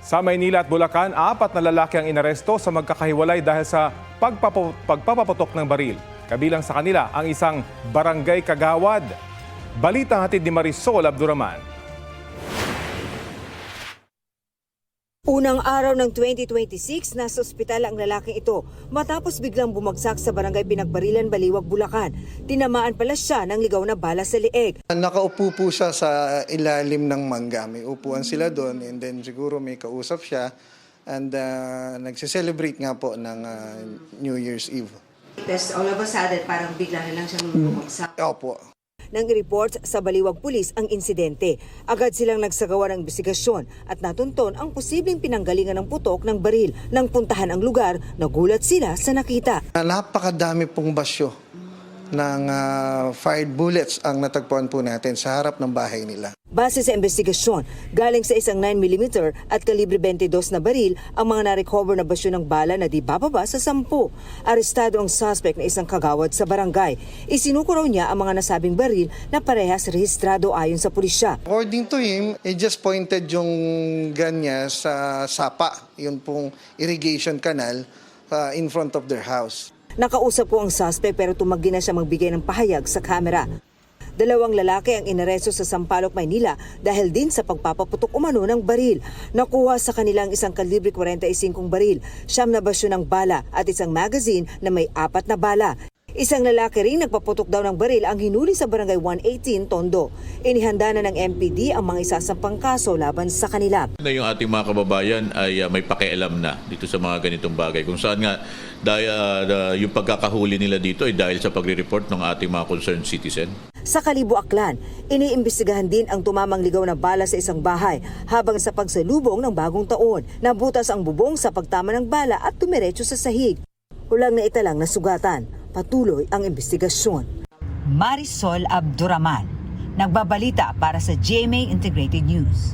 Sa Maynila at Bulacan, 4 na lalaki ang inaresto sa magkakahiwalay dahil sa pagpapaputok ng baril. Kabilang sa kanila ang isang barangay kagawad. Balitang hatid ni Marisol Abduraman. Unang araw ng 2026, nasa ospital ang lalaking ito matapos biglang bumagsak sa barangay Pinagbarilan, Baliwag, Bulacan. Tinamaan pala siya ng ligaw na bala sa leeg. Nakaupo po siya sa ilalim ng mangga. May upuan sila doon and then siguro may kausap siya and nagse-celebrate nga po ng New Year's Eve. Tapos all of a sudden, parang bigla na lang siyang bumagsak. Opo. Nang i-report sa Baliwag Pulis ang insidente, agad silang nagsagawa ng investigasyon at natunton ang posibleng pinanggalingan ng putok ng baril. Nang puntahan ang lugar, nagulat sila sa nakita. Napakadami pong basyo ng fired bullets ang natagpuan po natin sa harap ng bahay nila. Base sa investigasyon, galing sa isang 9mm at kalibre 22 na baril ang mga na-recover na basyo ng bala na di bababa sa 10. Arestado ang suspect na isang kagawad sa barangay. Isinuko raw niya ang mga nasabing baril na parehas rehistrado ayon sa pulisya. According to him, he just pointed yung gun niya sa sapa, yun pong irrigation canal in front of their house. Nakausap po ang suspect pero tumanggi na siya magbigay ng pahayag sa kamera. 2 lalaki ang inaresto sa Sampaloc, Maynila dahil din sa pagpapaputok umano ng baril. Nakuha sa kanilang isang kalibre 45 baril, 9 na basyo ng bala at isang magazine na may 4 na bala. Isang lalaki rin nagpaputok daw ng baril ang hinuli sa barangay 118 Tondo. Inihanda na ng MPD ang mga isasampang kaso laban sa kanila. Yung ating mga kababayan ay may pakialam na dito sa mga ganitong bagay. Kung saan nga yung pagkakahuli nila dito ay dahil sa pagre-report ng ating mga concerned citizen. Sa Kalibo, Aklan, iniimbestigahan din ang tumamang ligaw na bala sa isang bahay habang sa pagsalubong ng bagong taon. Nabutas ang bubong sa pagtama ng bala at tumiretso sa sahig. Walang naitalang na sugatan. Patuloy ang investigasyon. Marisol Abduraman, nagbabalita para sa GMA Integrated News.